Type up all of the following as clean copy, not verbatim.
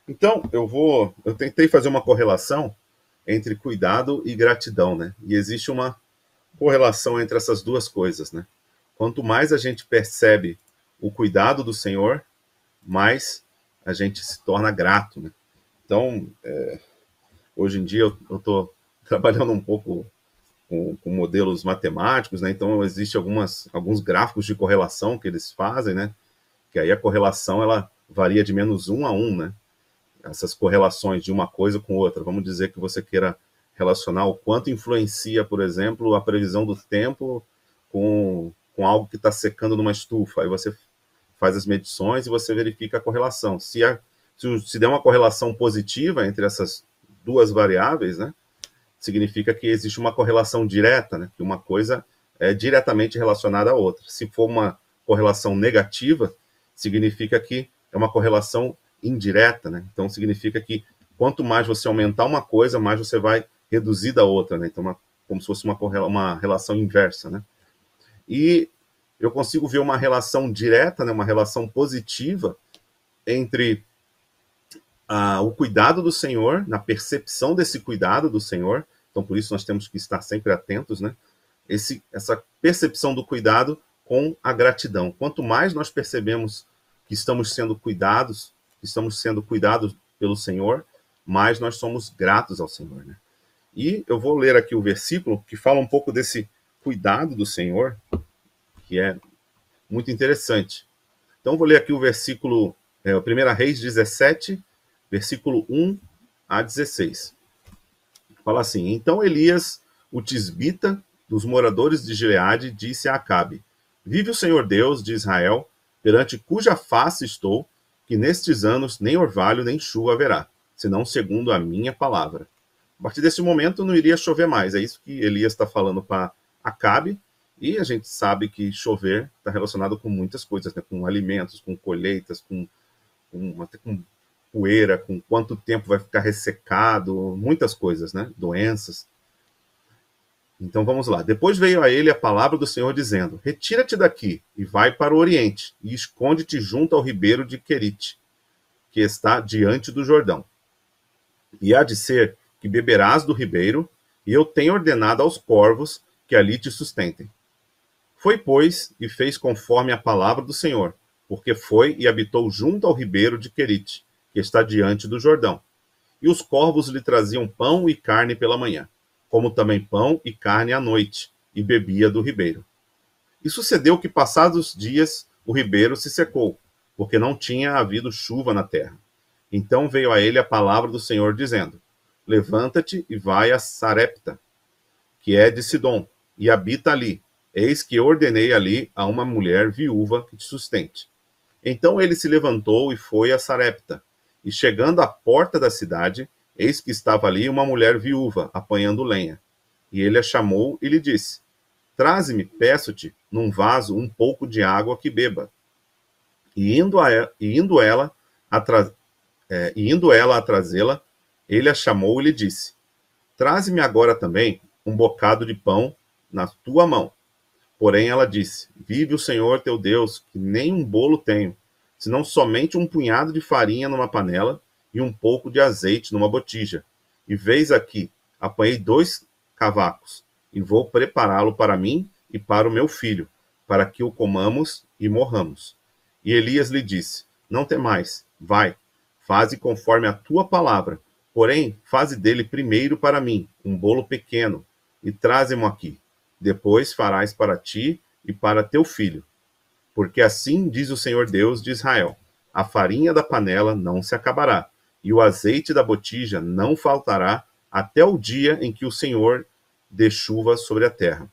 Então, eu tentei fazer uma correlação entre cuidado e gratidão, né? E existe uma correlação entre essas duas coisas, né? Quanto mais a gente percebe o cuidado do Senhor, mais a gente se torna grato, né? Então, hoje em dia eu estou trabalhando um pouco com modelos matemáticos, né? Então, existe alguns gráficos de correlação que eles fazem, né? Que aí a correlação ela varia de -1 a 1, né? Essas correlações de uma coisa com outra. Vamos dizer que você queira relacionar o quanto influencia, por exemplo, a previsão do tempo com algo que está secando numa estufa. Aí você faz as medições e você verifica a correlação. Se der uma correlação positiva entre essas duas variáveis, né, significa que existe uma correlação direta, né, que uma coisa é diretamente relacionada à outra. Se for uma correlação negativa, significa que é uma correlação indireta, né? Então significa que quanto mais você aumentar uma coisa, mais você vai reduzir da outra, né? Então como se fosse uma relação inversa, né? E eu consigo ver uma relação direta, né, uma relação positiva entre o cuidado do Senhor, na percepção desse cuidado do Senhor. Então por isso nós temos que estar sempre atentos, né? Essa percepção do cuidado com a gratidão. Quanto mais nós percebemos que estamos sendo cuidados, que estamos sendo cuidados pelo Senhor, mais nós somos gratos ao Senhor, né? E eu vou ler aqui o versículo que fala um pouco desse cuidado do Senhor, que é muito interessante. Então vou ler aqui o versículo, 1 Reis 17, versículo 1 a 16. Fala assim: Então Elias, o tisbita dos moradores de Gileade, disse a Acabe: Vive o Senhor Deus de Israel, perante cuja face estou, que nestes anos nem orvalho nem chuva haverá, senão segundo a minha palavra. A partir desse momento não iria chover mais. É isso que Elias está falando para Acabe. E a gente sabe que chover está relacionado com muitas coisas, né? Com alimentos, com colheitas, até com poeira, com quanto tempo vai ficar ressecado, muitas coisas, né? Doenças. Então vamos lá. Depois veio a ele a palavra do Senhor dizendo: Retira-te daqui e vai para o oriente e esconde-te junto ao ribeiro de Querite, que está diante do Jordão. E há de ser que beberás do ribeiro, e eu tenho ordenado aos corvos que ali te sustentem. Foi, pois, e fez conforme a palavra do Senhor, porque foi e habitou junto ao ribeiro de Querite, que está diante do Jordão. E os corvos lhe traziam pão e carne pela manhã, como também pão e carne à noite, e bebia do ribeiro. E sucedeu que, passados dias, o ribeiro se secou, porque não tinha havido chuva na terra. Então veio a ele a palavra do Senhor, dizendo: Levanta-te e vai a Sarepta, que é de Sidom, e habita ali. Eis que ordenei ali a uma mulher viúva que te sustente. Então ele se levantou e foi a Sarepta. E chegando à porta da cidade, eis que estava ali uma mulher viúva, apanhando lenha. E ele a chamou e lhe disse: Traze-me, peço-te, num vaso um pouco de água que beba. E indo ela a trazê-la, ele a chamou e lhe disse: Traze-me agora também um bocado de pão na tua mão. Porém ela disse: Vive o Senhor teu Deus, que nem um bolo tenho, senão somente um punhado de farinha numa panela e um pouco de azeite numa botija. E veis aqui, apanhei 2 cavacos, e vou prepará-lo para mim e para o meu filho, para que o comamos e morramos. E Elias lhe disse: Não temais, vai, faze conforme a tua palavra, porém faze dele primeiro para mim um bolo pequeno, e traze-mo aqui. Depois farás para ti e para teu filho. Porque assim diz o Senhor Deus de Israel: a farinha da panela não se acabará, e o azeite da botija não faltará, até o dia em que o Senhor dê chuva sobre a terra.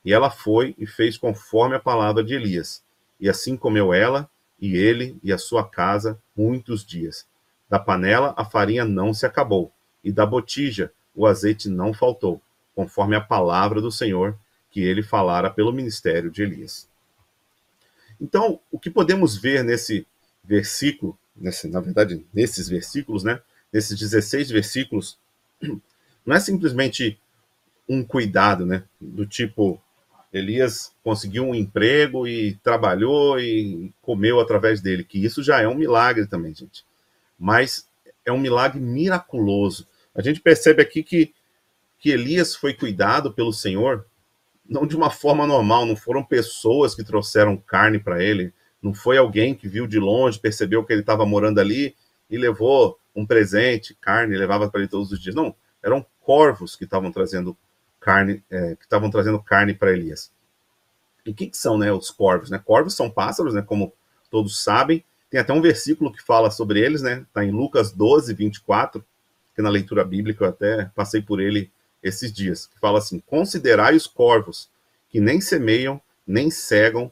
E ela foi e fez conforme a palavra de Elias. E assim comeu ela, e ele, e a sua casa, muitos dias. Da panela a farinha não se acabou, e da botija o azeite não faltou, conforme a palavra do Senhor que ele falara pelo ministério de Elias. Então, o que podemos ver nesse versículo, na verdade, nesses versículos, né? Nesses 16 versículos, não é simplesmente um cuidado, né? Do tipo, Elias conseguiu um emprego e trabalhou e comeu através dele, que isso já é um milagre também, gente. Mas é um milagre miraculoso. A gente percebe aqui que Elias foi cuidado pelo Senhor, não de uma forma normal, não foram pessoas que trouxeram carne para ele, não foi alguém que viu de longe, percebeu que ele estava morando ali e levou um presente, carne, levava para ele todos os dias. Não, eram corvos que estavam trazendo carne para Elias. E o que são, né, os corvos? Né? Corvos são pássaros, né, como todos sabem. Tem até um versículo que fala sobre eles, né? Está em Lucas 12, 24, que na leitura bíblica eu até passei por ele esses dias, que fala assim: considerai os corvos, que nem semeiam, nem cegam,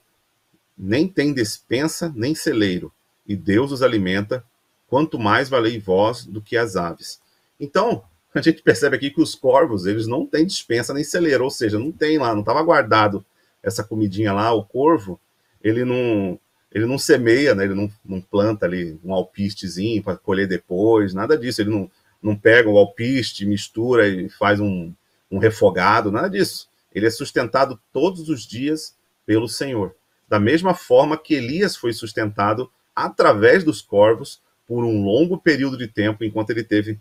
nem têm despensa, nem celeiro, e Deus os alimenta, quanto mais valei vós do que as aves. Então, a gente percebe aqui que os corvos, eles não têm despensa nem celeiro, ou seja, não tem lá, não estava guardado essa comidinha lá. O corvo, ele não semeia, né? Ele não planta ali um alpistezinho para colher depois, nada disso. Ele não pega o alpiste, mistura e faz um refogado, nada disso. Ele é sustentado todos os dias pelo Senhor. Da mesma forma que Elias foi sustentado através dos corvos por um longo período de tempo enquanto ele esteve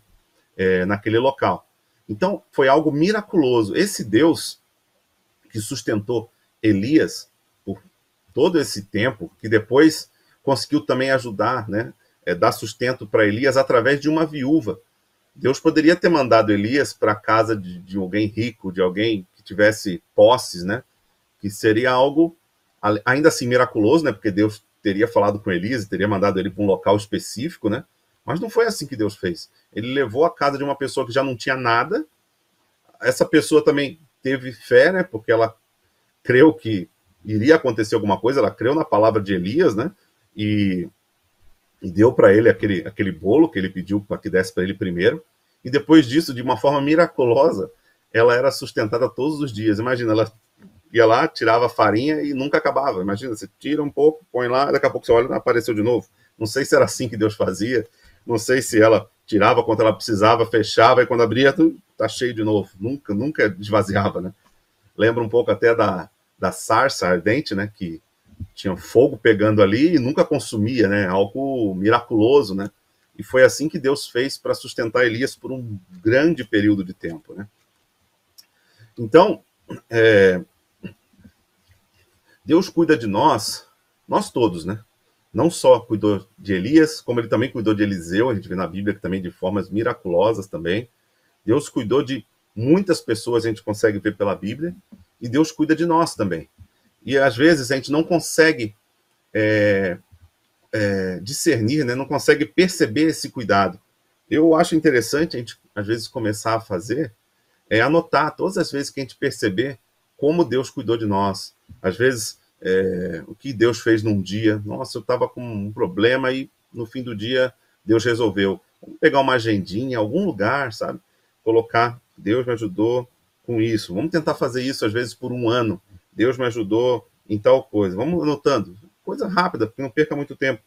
naquele local. Então, foi algo miraculoso. Esse Deus que sustentou Elias por todo esse tempo, que depois conseguiu também ajudar, né, dar sustento para Elias através de uma viúva. Deus poderia ter mandado Elias para a casa de alguém rico, de alguém que tivesse posses, né, que seria algo ainda assim miraculoso, né, porque Deus teria falado com Elias, teria mandado ele para um local específico, né, mas não foi assim que Deus fez. Ele levou a casa de uma pessoa que já não tinha nada. Essa pessoa também teve fé, né, porque ela creu que iria acontecer alguma coisa, ela creu na palavra de Elias, né? E deu para ele aquele bolo que ele pediu para que desse para ele primeiro. E depois disso, de uma forma miraculosa, ela era sustentada todos os dias. Imagina, ela ia lá, tirava a farinha e nunca acabava. Imagina, você tira um pouco, põe lá, daqui a pouco você olha e apareceu de novo. Não sei se era assim que Deus fazia, não sei se ela tirava quando ela precisava, fechava, e quando abria, tá cheio de novo. Nunca esvaziava, né? Lembra um pouco até da sarça ardente, né, que tinha fogo pegando ali e nunca consumia, né, algo miraculoso, né, e foi assim que Deus fez para sustentar Elias por um grande período de tempo, né. Então, Deus cuida de nós todos, né, não só cuidou de Elias, como ele também cuidou de Eliseu, a gente vê na Bíblia que também de formas miraculosas também. Deus cuidou de muitas pessoas, a gente consegue ver pela Bíblia, e Deus cuida de nós também. E às vezes a gente não consegue discernir, né? Não consegue perceber esse cuidado. Eu acho interessante a gente, às vezes, começar a fazer, anotar todas as vezes que a gente perceber como Deus cuidou de nós. Às vezes, o que Deus fez num dia. Nossa, eu estava com um problema e no fim do dia Deus resolveu. Vamos pegar uma agendinha, algum lugar, sabe? Colocar, Deus me ajudou com isso. Vamos tentar fazer isso, às vezes, por um ano. Deus me ajudou em tal coisa. Vamos anotando. Coisa rápida, porque não perca muito tempo.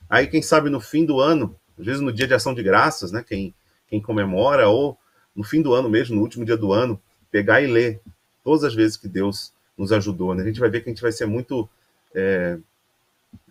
Aí, quem sabe, no fim do ano, às vezes no dia de ação de graças, né? Quem comemora, ou no fim do ano mesmo, no último dia do ano, pegar e ler todas as vezes que Deus nos ajudou, né? A gente vai ver que a gente vai ser muito...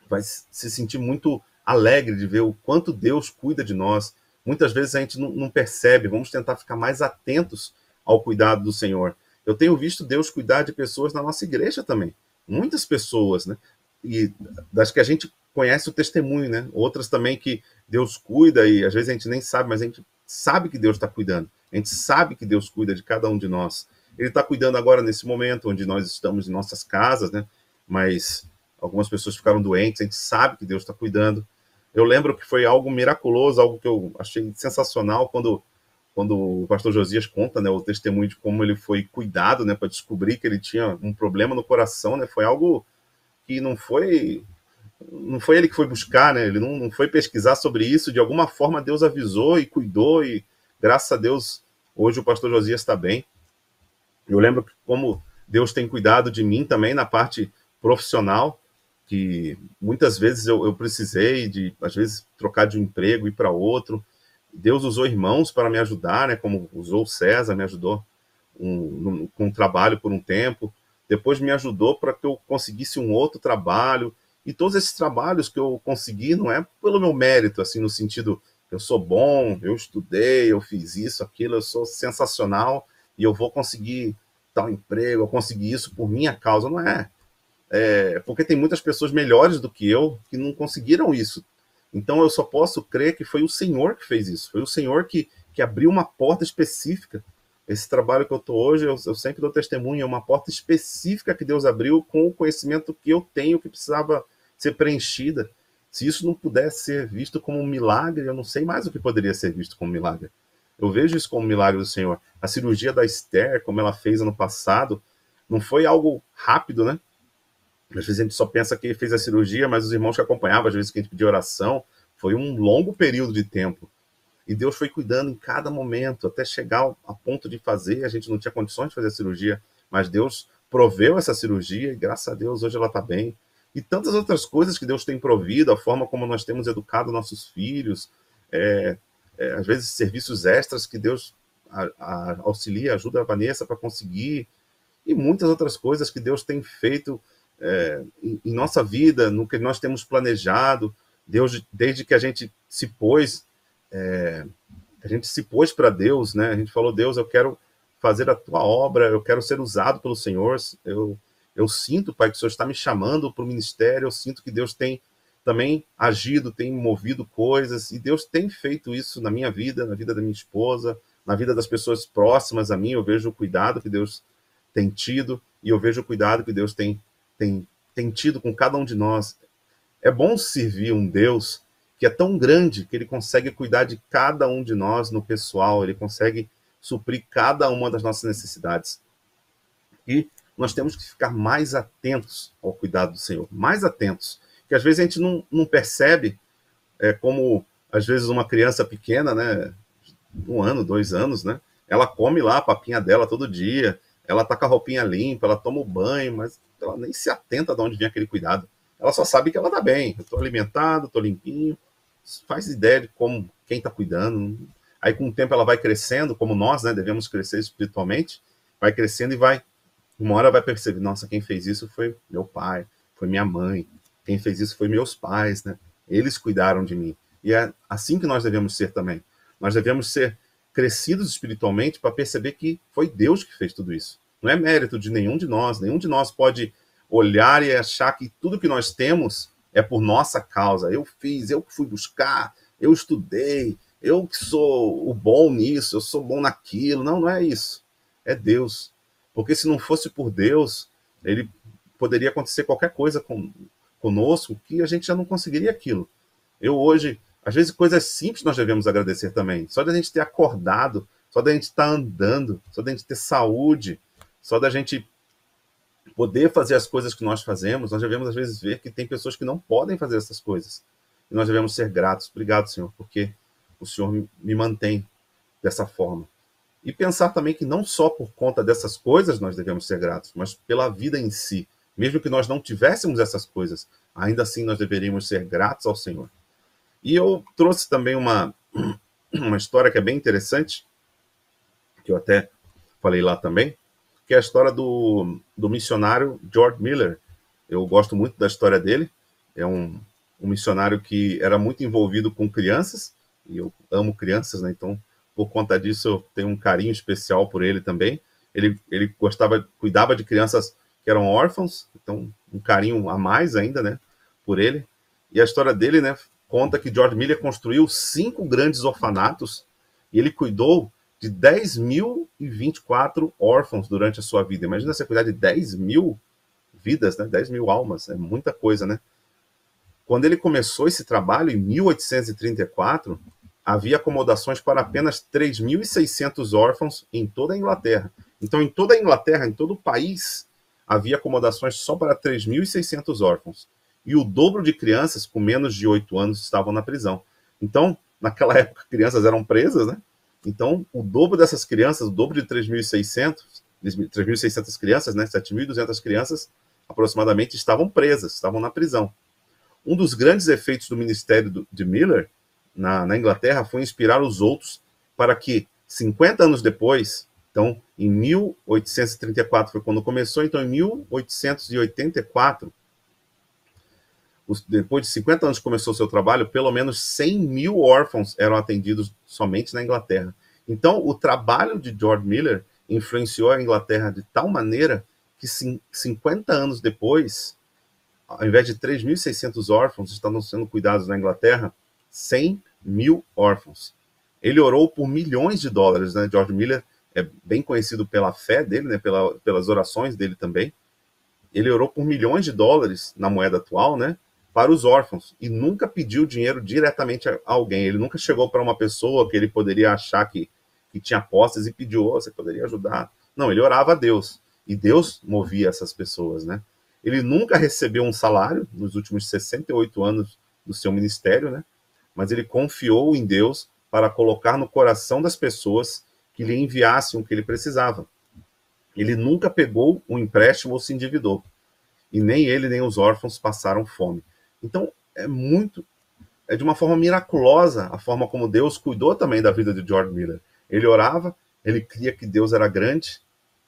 vai se sentir muito alegre de ver o quanto Deus cuida de nós. Muitas vezes a gente não percebe. Vamos tentar ficar mais atentos ao cuidado do Senhor. Eu tenho visto Deus cuidar de pessoas na nossa igreja também. Muitas pessoas, né? E das que a gente conhece o testemunho, né? Outras também que Deus cuida e às vezes a gente nem sabe, mas a gente sabe que Deus está cuidando. A gente sabe que Deus cuida de cada um de nós. Ele está cuidando agora nesse momento onde nós estamos em nossas casas, né? Mas algumas pessoas ficaram doentes, a gente sabe que Deus está cuidando. Eu lembro que foi algo miraculoso, algo que eu achei sensacional quando o pastor Josias conta, né, o testemunho de como ele foi cuidado, né, para descobrir que ele tinha um problema no coração, né, foi algo que não foi ele que foi buscar, né, ele não foi pesquisar sobre isso, de alguma forma Deus avisou e cuidou, e graças a Deus hoje o pastor Josias está bem. Eu lembro como Deus tem cuidado de mim também na parte profissional, que muitas vezes eu precisei de, às vezes, trocar de um emprego e ir para outro. Deus usou irmãos para me ajudar, né? Como usou o César, me ajudou com um trabalho por um tempo. Depois me ajudou para que eu conseguisse um outro trabalho. E todos esses trabalhos que eu consegui não é pelo meu mérito, assim, no sentido, eu sou bom, eu estudei, eu fiz isso, aquilo, eu sou sensacional e eu vou conseguir tal emprego, eu consegui isso por minha causa. Não é. É porque tem muitas pessoas melhores do que eu que não conseguiram isso. Então eu só posso crer que foi o Senhor que fez isso. Foi o Senhor que abriu uma porta específica. Esse trabalho que eu estou hoje, eu sempre dou testemunho, é uma porta específica que Deus abriu com o conhecimento que eu tenho, que precisava ser preenchida. Se isso não pudesse ser visto como um milagre, eu não sei mais o que poderia ser visto como milagre. Eu vejo isso como um milagre do Senhor. A cirurgia da Esther, como ela fez ano passado, não foi algo rápido, né? Às vezes a gente só pensa que ele fez a cirurgia, mas os irmãos que acompanhavam, às vezes que a gente pedia oração, foi um longo período de tempo. E Deus foi cuidando em cada momento, até chegar a ponto de fazer. A gente não tinha condições de fazer a cirurgia, mas Deus proveu essa cirurgia e, graças a Deus, hoje ela está bem. E tantas outras coisas que Deus tem provido, a forma como nós temos educado nossos filhos, às vezes serviços extras que Deus auxilia, ajuda a Vanessa para conseguir, e muitas outras coisas que Deus tem feito em nossa vida, no que nós temos planejado. Deus, desde que a gente se pôs para Deus, né? A gente falou: Deus, eu quero fazer a tua obra, eu quero ser usado pelo Senhor. Eu sinto, Pai, que o Senhor está me chamando para o ministério, eu sinto que Deus tem também agido, tem movido coisas, e Deus tem feito isso na minha vida, na vida da minha esposa, na vida das pessoas próximas a mim. Eu vejo o cuidado que Deus tem tido, e eu vejo o cuidado que Deus tem tido com cada um de nós. É bom servir um Deus que é tão grande que ele consegue cuidar de cada um de nós no pessoal, ele consegue suprir cada uma das nossas necessidades. E nós temos que ficar mais atentos ao cuidado do Senhor, mais atentos, que às vezes a gente não percebe, como às vezes uma criança pequena, né, 1 ano, 2 anos, né, ela come lá a papinha dela todo dia, ela tá com a roupinha limpa, ela toma o banho, mas ela nem se atenta de onde vem aquele cuidado. Ela só sabe que ela tá bem, eu tô alimentado, tô limpinho, faz ideia de como, quem tá cuidando. Aí com o tempo ela vai crescendo, como nós, né, devemos crescer espiritualmente, vai crescendo e uma hora vai perceber: nossa, quem fez isso foi meu pai, foi minha mãe, quem fez isso foi meus pais, né? Eles cuidaram de mim. E é assim que nós devemos ser também. Nós devemos ser crescidos espiritualmente para perceber que foi Deus que fez tudo isso. Não é mérito de nenhum de nós. Nenhum de nós pode olhar e achar que tudo que nós temos é por nossa causa. Eu fiz, eu fui buscar, eu estudei, eu que sou o bom nisso, eu sou bom naquilo. Não, não é isso. É Deus. Porque se não fosse por Deus, ele poderia acontecer qualquer coisa conosco que a gente já não conseguiria aquilo. Eu hoje, às vezes, coisas simples nós devemos agradecer também. Só da gente ter acordado, só da gente estar andando, só da gente ter saúde, só da gente poder fazer as coisas que nós fazemos, nós devemos, às vezes, ver que tem pessoas que não podem fazer essas coisas. E nós devemos ser gratos. Obrigado, Senhor, porque o Senhor me mantém dessa forma. E pensar também que não só por conta dessas coisas nós devemos ser gratos, mas pela vida em si. Mesmo que nós não tivéssemos essas coisas, ainda assim nós deveríamos ser gratos ao Senhor. E eu trouxe também uma história que é bem interessante, que eu até falei lá também, que é a história do missionário George Miller. Eu gosto muito da história dele. É um missionário que era muito envolvido com crianças, e eu amo crianças, né? Então, por conta disso, eu tenho um carinho especial por ele também. Ele cuidava de crianças que eram órfãos, então um carinho a mais ainda, né, por ele. E a história dele, né, conta que George Miller construiu 5 grandes orfanatos e ele cuidou de 10.024 órfãos durante a sua vida. Imagina você cuidar de 10.000 vidas, né, 10.000 almas, é muita coisa, né? Quando ele começou esse trabalho, em 1834, havia acomodações para apenas 3.600 órfãos em toda a Inglaterra. Então, em toda a Inglaterra, em todo o país, havia acomodações só para 3.600 órfãos. E o dobro de crianças com menos de 8 anos estavam na prisão. Então, naquela época, crianças eram presas, né? Então, o dobro dessas crianças, o dobro de 3.600 crianças, né? 7.200 crianças, aproximadamente, estavam presas, estavam na prisão. Um dos grandes efeitos do ministério de Miller na Inglaterra foi inspirar os outros para que, 50 anos depois, então, em 1834 foi quando começou, então em 1884, depois de 50 anos que começou o seu trabalho, pelo menos 100 mil órfãos eram atendidos somente na Inglaterra. Então, o trabalho de George Miller influenciou a Inglaterra de tal maneira que 50 anos depois, ao invés de 3.600 órfãos, estavam sendo cuidados na Inglaterra 100 mil órfãos. Ele orou por milhões de dólares, né? George Miller é bem conhecido pela fé dele, né? Pelas orações dele também. Ele orou por milhões de dólares na moeda atual, né? Para os órfãos, e nunca pediu dinheiro diretamente a alguém. Ele nunca chegou para uma pessoa que ele poderia achar que tinha posses e pediu, oh, você poderia ajudar. Não, ele orava a Deus, e Deus movia essas pessoas, né? Ele nunca recebeu um salário nos últimos 68 anos do seu ministério, né? Mas ele confiou em Deus para colocar no coração das pessoas que lhe enviassem o que ele precisava. Ele nunca pegou um empréstimo ou se endividou. E nem ele nem os órfãos passaram fome. Então, é de uma forma miraculosa a forma como Deus cuidou também da vida de George Miller. Ele orava, ele cria que Deus era grande,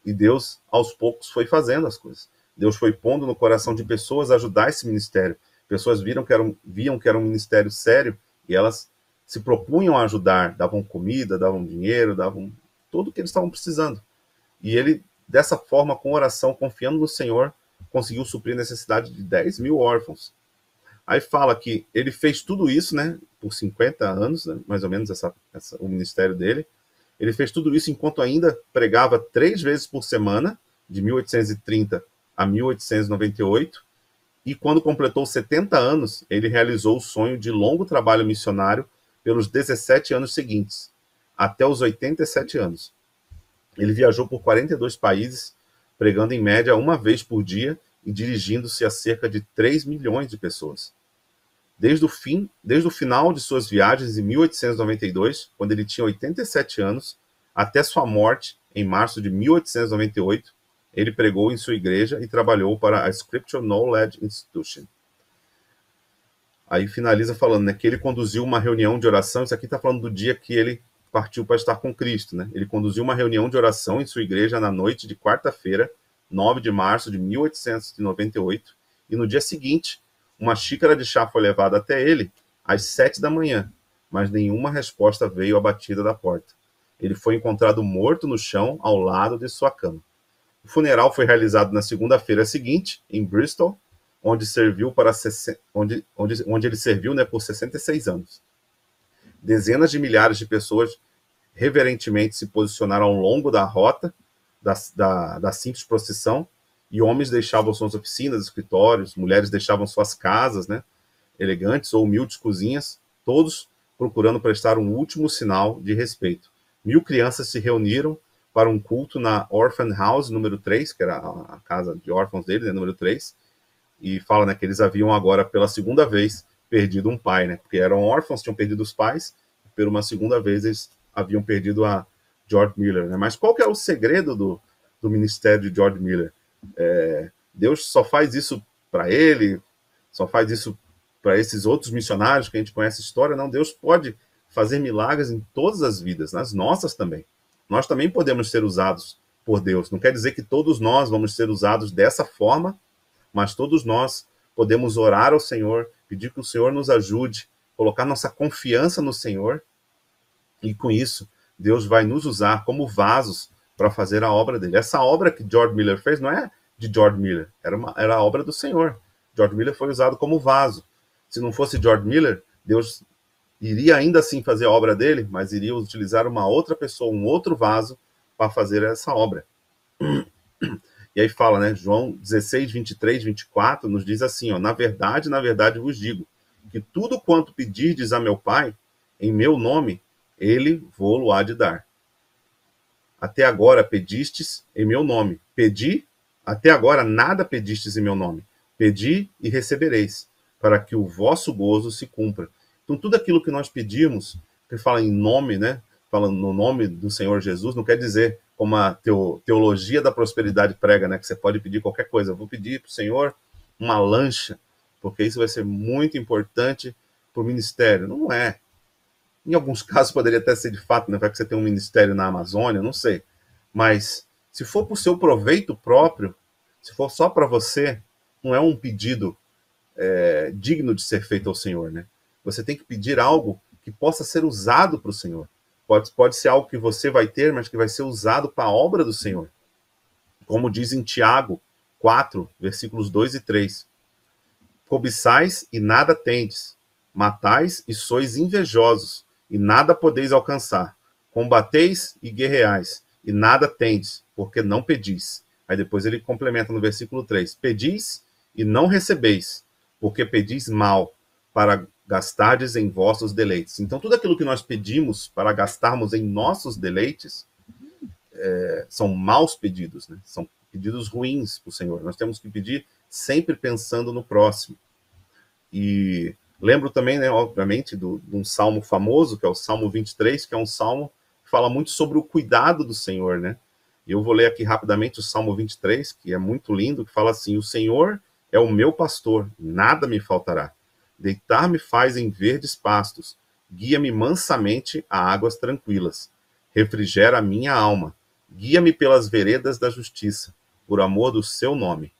e Deus, aos poucos, foi fazendo as coisas. Deus foi pondo no coração de pessoas ajudar esse ministério. Pessoas viam que era um ministério sério, e elas se propunham a ajudar, davam comida, davam dinheiro, davam tudo o que eles estavam precisando. E ele, dessa forma, com oração, confiando no Senhor, conseguiu suprir a necessidade de 10 mil órfãos. Aí fala que ele fez tudo isso, né, por 50 anos, né, mais ou menos o ministério dele. Ele fez tudo isso enquanto ainda pregava 3 vezes por semana, de 1830 a 1898. E quando completou 70 anos, ele realizou o sonho de longo trabalho missionário pelos 17 anos seguintes, até os 87 anos. Ele viajou por 42 países, pregando em média uma vez por dia e dirigindo-se a cerca de 3 milhões de pessoas. Desde o final de suas viagens em 1892, quando ele tinha 87 anos, até sua morte em março de 1898, ele pregou em sua igreja e trabalhou para a Scripture Knowledge Institution. Aí finaliza falando, né, que ele conduziu uma reunião de oração. Isso aqui está falando do dia que ele partiu para estar com Cristo, né? Ele conduziu uma reunião de oração em sua igreja na noite de quarta-feira, 9 de março de 1898, e no dia seguinte, uma xícara de chá foi levada até ele às 7 da manhã, mas nenhuma resposta veio à batida da porta. Ele foi encontrado morto no chão ao lado de sua cama. O funeral foi realizado na segunda-feira seguinte, em Bristol, onde ele serviu, né, por 66 anos. Dezenas de milhares de pessoas reverentemente se posicionaram ao longo da rota da simples procissão, e homens deixavam suas oficinas, escritórios, mulheres deixavam suas casas, né, elegantes ou humildes cozinhas, todos procurando prestar um último sinal de respeito. 1000 crianças se reuniram para um culto na Orphan House número 3, que era a casa de órfãos dele, né, número 3, e fala, né, que eles haviam agora, pela segunda vez, perdido um pai, né, porque eram órfãos, tinham perdido os pais, e por uma segunda vez eles haviam perdido a George Miller, né? Mas qual que é o segredo do ministério de George Miller? Deus só faz isso para ele, só faz isso para esses outros missionários que a gente conhece a história? Não, Deus pode fazer milagres em todas as vidas, nas nossas também. Nós também podemos ser usados por Deus. Não quer dizer que todos nós vamos ser usados dessa forma, mas todos nós podemos orar ao Senhor, pedir que o Senhor nos ajude, colocar nossa confiança no Senhor, e com isso, Deus vai nos usar como vasos para fazer a obra dele. Essa obra que George Miller fez não é de George Miller, era a obra do Senhor. George Miller foi usado como vaso. Se não fosse George Miller, Deus iria ainda assim fazer a obra dele, mas iria utilizar uma outra pessoa, um outro vaso, para fazer essa obra. E aí fala, né, João 16, 23, 24, nos diz assim, ó, na verdade vos digo, que tudo quanto pedirdes a meu Pai, em meu nome, ele vô-lo há de dar. Até agora pedistes em meu nome. Até agora nada pedistes em meu nome. Pedi e recebereis, para que o vosso gozo se cumpra. Então, tudo aquilo que nós pedimos, que fala em nome, né? Fala no nome do Senhor Jesus, não quer dizer como a teologia da prosperidade prega, né? Que você pode pedir qualquer coisa. Eu vou pedir para o Senhor uma lancha, porque isso vai ser muito importante para o ministério. Não é. Em alguns casos poderia até ser de fato, né? Vai que você tem um ministério na Amazônia, não sei. Mas se for para o seu proveito próprio, se for só para você, não é um pedido digno de ser feito ao Senhor, né? Você tem que pedir algo que possa ser usado para o Senhor. Pode ser algo que você vai ter, mas que vai ser usado para a obra do Senhor. Como diz em Tiago 4, versículos 2 e 3. Cobiçais e nada tendes, matais e sois invejosos, e nada podeis alcançar. Combateis e guerreais, e nada tendes, porque não pedis. Aí depois ele complementa no versículo 3. Pedis e não recebeis, porque pedis mal, para gastardes em vossos deleites. Então tudo aquilo que nós pedimos para gastarmos em nossos deleites são maus pedidos, né? São pedidos ruins para o Senhor. Nós temos que pedir sempre pensando no próximo. E lembro também, né, obviamente, de um salmo famoso, que é o Salmo 23, que é um salmo que fala muito sobre o cuidado do Senhor, né? E eu vou ler aqui rapidamente o Salmo 23, que é muito lindo, que fala assim: o Senhor é o meu pastor, nada me faltará. Deitar-me faz em verdes pastos, guia-me mansamente a águas tranquilas. Refrigera a minha alma, guia-me pelas veredas da justiça, por amor do seu nome.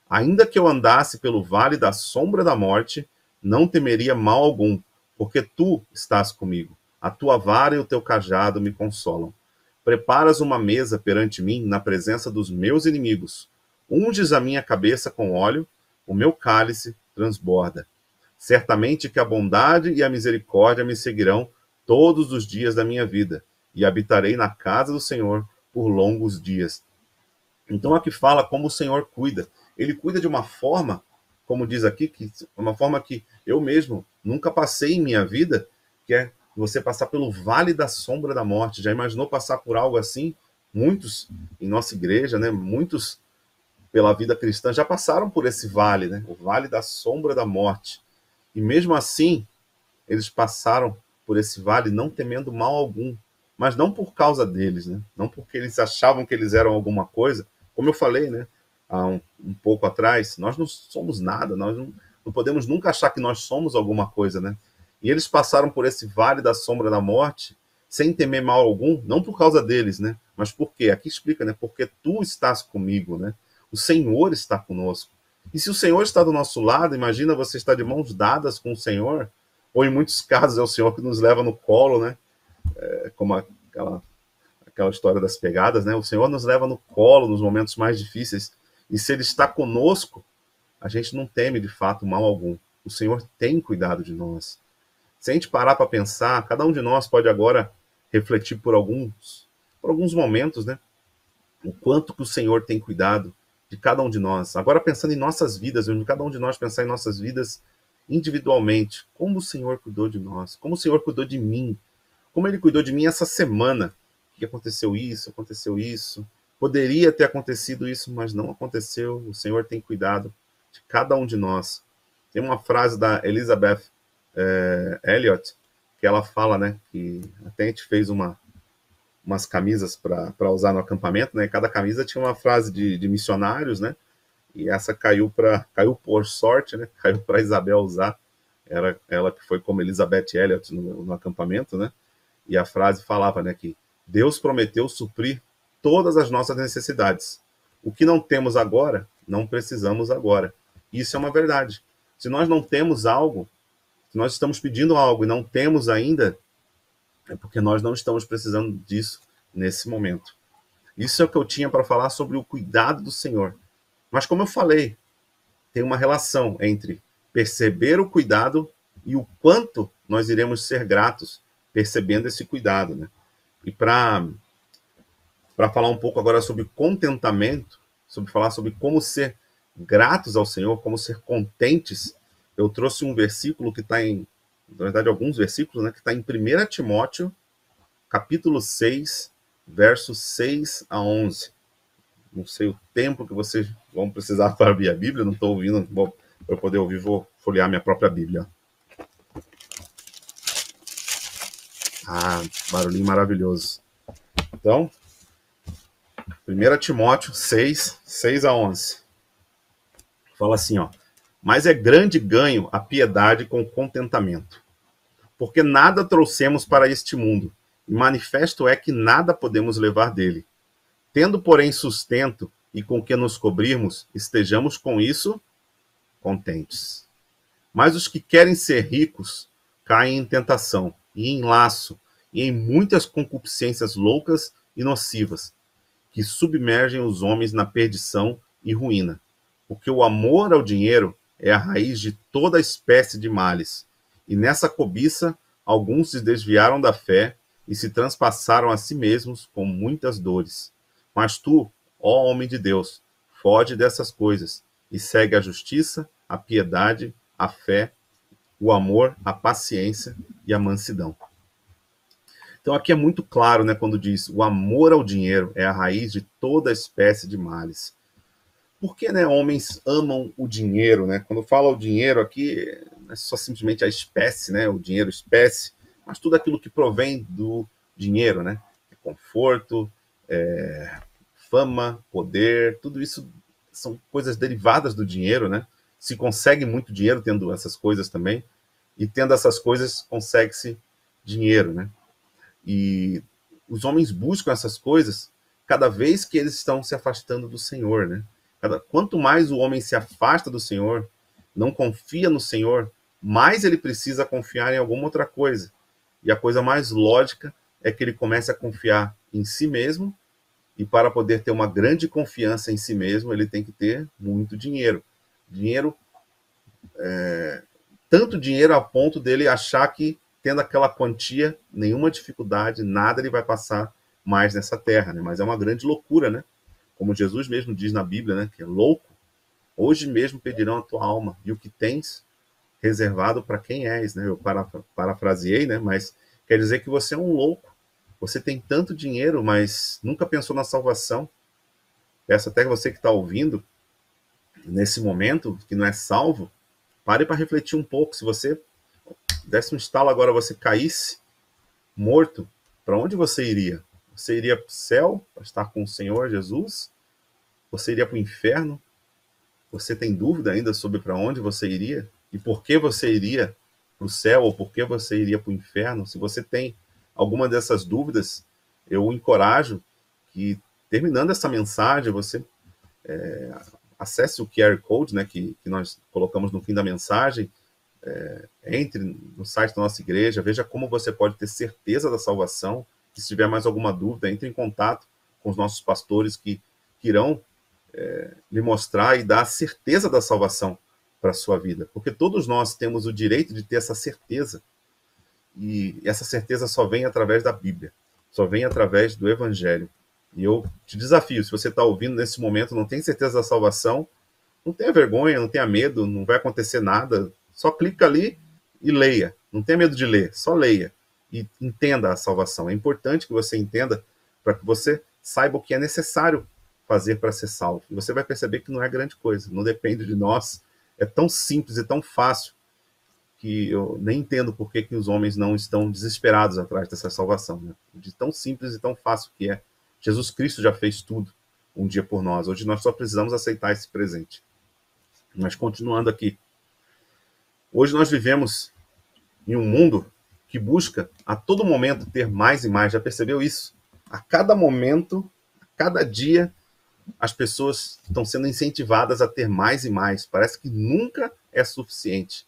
Ainda que eu andasse pelo vale da sombra da morte, não temeria mal algum, porque tu estás comigo. A tua vara e o teu cajado me consolam. Preparas uma mesa perante mim na presença dos meus inimigos. Unges a minha cabeça com óleo, o meu cálice transborda. Certamente que a bondade e a misericórdia me seguirão todos os dias da minha vida, e habitarei na casa do Senhor por longos dias. Então aqui fala como o Senhor cuida. Ele cuida de uma forma, como diz aqui, que uma forma que eu mesmo nunca passei em minha vida, que é você passar pelo vale da sombra da morte. Já imaginou passar por algo assim? Muitos em nossa igreja, né? Muitos pela vida cristã já passaram por esse vale, né? O vale da sombra da morte. E mesmo assim, eles passaram por esse vale não temendo mal algum, mas não por causa deles, né? Não porque eles achavam que eles eram alguma coisa. Como eu falei, né, há um pouco atrás, nós não somos nada, nós não podemos nunca achar que nós somos alguma coisa, né? E eles passaram por esse vale da sombra da morte sem temer mal algum, não por causa deles, né? Mas por quê? Aqui explica, né? Porque tu estás comigo, né? O Senhor está conosco. E se o Senhor está do nosso lado, imagina você estar de mãos dadas com o Senhor, ou em muitos casos é o Senhor que nos leva no colo, né? Como aquela história das pegadas, né? O Senhor nos leva no colo nos momentos mais difíceis. E se Ele está conosco, a gente não teme de fato mal algum. O Senhor tem cuidado de nós. Se a gente parar para pensar, cada um de nós pode agora refletir por alguns momentos, né? O quanto que o Senhor tem cuidado de cada um de nós. Agora pensando em nossas vidas, onde cada um de nós pensar em nossas vidas individualmente, como o Senhor cuidou de nós, como o Senhor cuidou de mim, como Ele cuidou de mim essa semana, que aconteceu isso, poderia ter acontecido isso, mas não aconteceu. O Senhor tem cuidado de cada um de nós. Tem uma frase da Elizabeth Elliot, que ela fala, né, que até a gente fez umas camisas para usar no acampamento, né, cada camisa tinha uma frase de missionários, né, e essa caiu por sorte, né, caiu para Isabel usar, era ela que foi como Elizabeth Elliot no acampamento, né, e a frase falava, né, que Deus prometeu suprir todas as nossas necessidades. O que não temos agora, não precisamos agora. Isso é uma verdade. Se nós não temos algo, se nós estamos pedindo algo e não temos ainda, é porque nós não estamos precisando disso nesse momento. Isso é o que eu tinha para falar sobre o cuidado do Senhor. Mas como eu falei, tem uma relação entre perceber o cuidado e o quanto nós iremos ser gratos percebendo esse cuidado, né? E para falar um pouco agora sobre contentamento, sobre falar sobre como ser gratos ao Senhor, como ser contentes, eu trouxe um versículo que está na verdade, alguns versículos, né, que está em 1 Timóteo, capítulo 6, versos 6 a 11. Não sei o tempo que vocês vão precisar para abrir a Bíblia, não estou ouvindo, para eu poder ouvir, vou folhear minha própria Bíblia. Ah, barulhinho maravilhoso. Então, 1 Timóteo 6, 6 a 11. Fala assim, ó. Mas é grande ganho a piedade com contentamento, porque nada trouxemos para este mundo, e manifesto é que nada podemos levar dele. Tendo, porém, sustento e com que nos cobrirmos, estejamos com isso contentes. Mas os que querem ser ricos caem em tentação, e em laço, e em muitas concupiscências loucas e nocivas, que submergem os homens na perdição e ruína. Porque o amor ao dinheiro é a raiz de toda espécie de males. E nessa cobiça, alguns se desviaram da fé e se transpassaram a si mesmos com muitas dores. Mas tu, ó homem de Deus, foge dessas coisas e segue a justiça, a piedade, a fé, o amor, a paciência e a mansidão. Então aqui é muito claro, né, quando diz o amor ao dinheiro é a raiz de toda espécie de males. Por que, né, homens amam o dinheiro, né? Quando fala o dinheiro aqui, não é só simplesmente a espécie, né, o dinheiro espécie, mas tudo aquilo que provém do dinheiro, né? Conforto, fama, poder, tudo isso são coisas derivadas do dinheiro, né? Se consegue muito dinheiro tendo essas coisas também, e tendo essas coisas consegue-se dinheiro, né? E os homens buscam essas coisas cada vez que eles estão se afastando do Senhor, né? Quanto mais o homem se afasta do Senhor, não confia no Senhor, mais ele precisa confiar em alguma outra coisa. E a coisa mais lógica é que ele comece a confiar em si mesmo, e para poder ter uma grande confiança em si mesmo, ele tem que ter muito dinheiro. Dinheiro, tanto dinheiro a ponto dele achar que, tendo aquela quantia, nenhuma dificuldade, nada ele vai passar mais nessa terra, né? Mas é uma grande loucura, né? Como Jesus mesmo diz na Bíblia, né? Que é louco. Hoje mesmo pedirão a tua alma, e o que tens reservado para quem és, né? Eu parafraseei, né? Mas quer dizer que você é um louco. Você tem tanto dinheiro, mas nunca pensou na salvação. Peço até que você que está ouvindo, nesse momento, que não é salvo, pare para refletir um pouco. Se você desse um estalo agora, você caísse morto, para onde você iria? Você iria para o céu, para estar com o Senhor Jesus? Você iria para o inferno? Você tem dúvida ainda sobre para onde você iria? E por que você iria para o céu ou por que você iria para o inferno? Se você tem alguma dessas dúvidas, eu o encorajo que, terminando essa mensagem, você acesse o QR Code, né, que nós colocamos no fim da mensagem, entre no site da nossa igreja, veja como você pode ter certeza da salvação. Se tiver mais alguma dúvida, entre em contato com os nossos pastores que irão lhe mostrar e dar a certeza da salvação para a sua vida. Porque todos nós temos o direito de ter essa certeza. E essa certeza só vem através da Bíblia, só vem através do Evangelho. E eu te desafio, se você está ouvindo nesse momento, não tem certeza da salvação, não tenha vergonha, não tenha medo, não vai acontecer nada, só clica ali e leia. Não tenha medo de ler, só leia e entenda a salvação. É importante que você entenda para que você saiba o que é necessário fazer para ser salvo. E você vai perceber que não é grande coisa, não depende de nós. É tão simples e tão fácil que eu nem entendo por que os homens não estão desesperados atrás dessa salvação, né? De tão simples e tão fácil que é. Jesus Cristo já fez tudo um dia por nós. Hoje nós só precisamos aceitar esse presente. Mas continuando aqui. Hoje nós vivemos em um mundo que busca a todo momento ter mais e mais. Já percebeu isso? A cada momento, a cada dia, as pessoas estão sendo incentivadas a ter mais e mais. Parece que nunca é suficiente.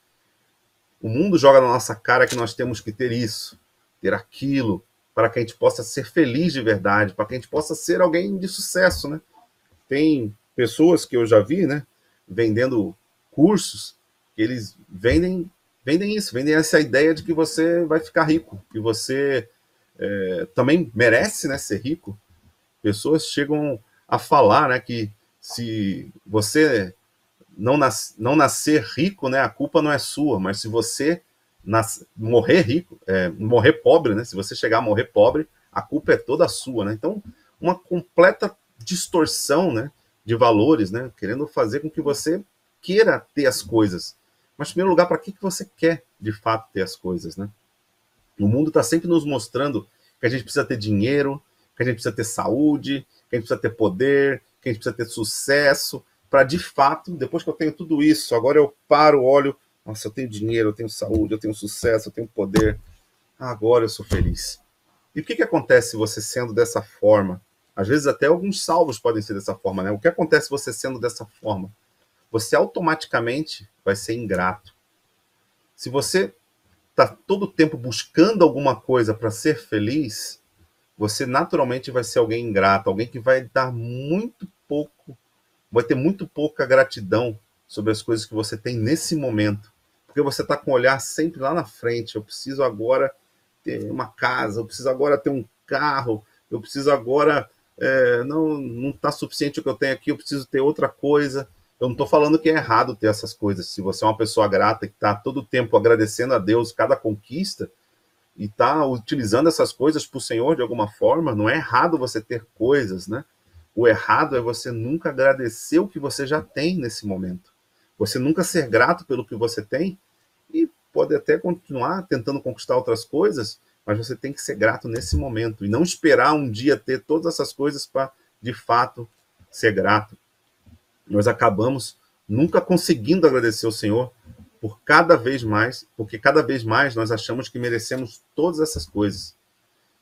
O mundo joga na nossa cara que nós temos que ter isso, ter aquilo, para que a gente possa ser feliz de verdade, para que a gente possa ser alguém de sucesso, né? Tem pessoas que eu já vi, né, vendendo cursos, que eles vendem isso, vendem essa ideia de que você vai ficar rico, que você também merece, né, ser rico. Pessoas chegam a falar, né, que se você não nascer rico, né, a culpa não é sua, mas se você morrer rico, morrer pobre, né, se você chegar a morrer pobre, a culpa é toda sua, né? Então, uma completa distorção, né, de valores, né, querendo fazer com que você queira ter as coisas. Mas, em primeiro lugar, para que você quer, de fato, ter as coisas, né? O mundo está sempre nos mostrando que a gente precisa ter dinheiro, que a gente precisa ter saúde, que a gente precisa ter poder, que a gente precisa ter sucesso, para de fato, depois que eu tenho tudo isso, agora eu paro, olho, nossa, eu tenho dinheiro, eu tenho saúde, eu tenho sucesso, eu tenho poder, agora eu sou feliz. E o que acontece você sendo dessa forma? Às vezes até alguns salvos podem ser dessa forma, né? O que acontece você sendo dessa forma? Você automaticamente vai ser ingrato. Se você está todo o tempo buscando alguma coisa para ser feliz, você naturalmente vai ser alguém ingrato, alguém que vai dar muito pouco, vai ter muito pouca gratidão sobre as coisas que você tem nesse momento. Porque você está com o olhar sempre lá na frente. Eu preciso agora ter uma casa, eu preciso agora ter um carro, eu preciso agora. Não está suficiente o que eu tenho aqui, eu preciso ter outra coisa. Eu não estou falando que é errado ter essas coisas. Se você é uma pessoa grata que está todo o tempo agradecendo a Deus cada conquista e está utilizando essas coisas para o Senhor de alguma forma, não é errado você ter coisas, né? O errado é você nunca agradecer o que você já tem nesse momento. Você nunca ser grato pelo que você tem e pode até continuar tentando conquistar outras coisas, mas você tem que ser grato nesse momento e não esperar um dia ter todas essas coisas para, de fato, ser grato. Nós acabamos nunca conseguindo agradecer ao Senhor por cada vez mais, porque cada vez mais nós achamos que merecemos todas essas coisas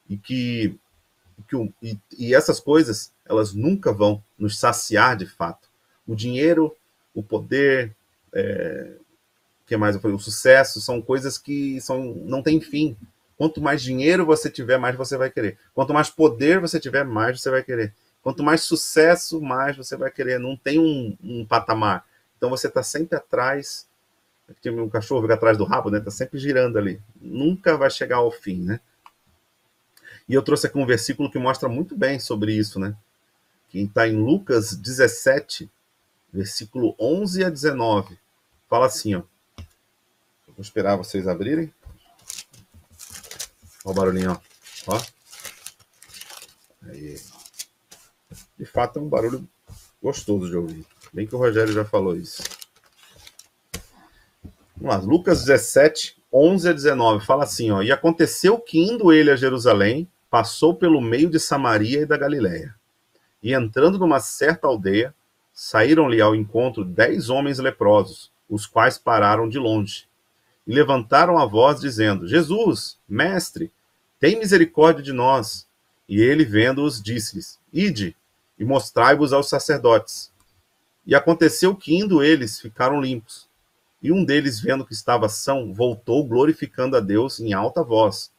e essas coisas elas nunca vão nos saciar de fato. O dinheiro, o poder, que mais eu falei, o sucesso são coisas que não tem fim. Quanto mais dinheiro você tiver, mais você vai querer. Quanto mais poder você tiver, mais você vai querer. Quanto mais sucesso, mais você vai querer. Não tem um patamar. Então você está sempre atrás. Tem um cachorro fica atrás do rabo, né? Está sempre girando ali. Nunca vai chegar ao fim, né? E eu trouxe aqui um versículo que mostra muito bem sobre isso, né? Que está em Lucas 17, versículo 11 a 19. Fala assim, ó. Vou esperar vocês abrirem. Olha o barulhinho, ó. Aí. De fato, é um barulho gostoso de ouvir. Bem que o Rogério já falou isso. Vamos lá, Lucas 17, 11 a 19. Fala assim, ó. E aconteceu que, indo ele a Jerusalém, passou pelo meio de Samaria e da Galiléia. E entrando numa certa aldeia, saíram-lhe ao encontro 10 homens leprosos, os quais pararam de longe. E levantaram a voz, dizendo: Jesus, mestre, tem misericórdia de nós. E ele, vendo-os, disse-lhes: Ide, e mostrai-vos aos sacerdotes. E aconteceu que, indo eles, ficaram limpos. E um deles, vendo que estava são, voltou, glorificando a Deus em alta voz.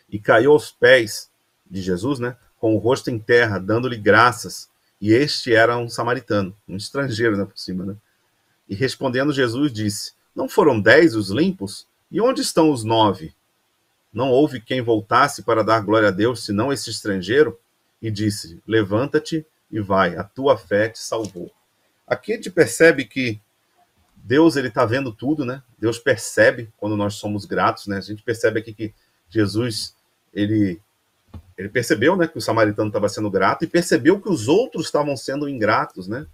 E caiu aos pés de Jesus, né, com o rosto em terra, dando-lhe graças. E este era um samaritano, um estrangeiro, né, por cima, né? E respondendo Jesus, disse: Não foram 10 os limpos? E onde estão os 9? Não houve quem voltasse para dar glória a Deus, senão esse estrangeiro? E disse: Levanta-te e vai, a tua fé te salvou. Aqui a gente percebe que Deus, ele está vendo tudo, né? Deus percebe quando nós somos gratos, né? A gente percebe aqui que Jesus, ele percebeu, né, que o samaritano estava sendo grato e percebeu que os outros estavam sendo ingratos, né?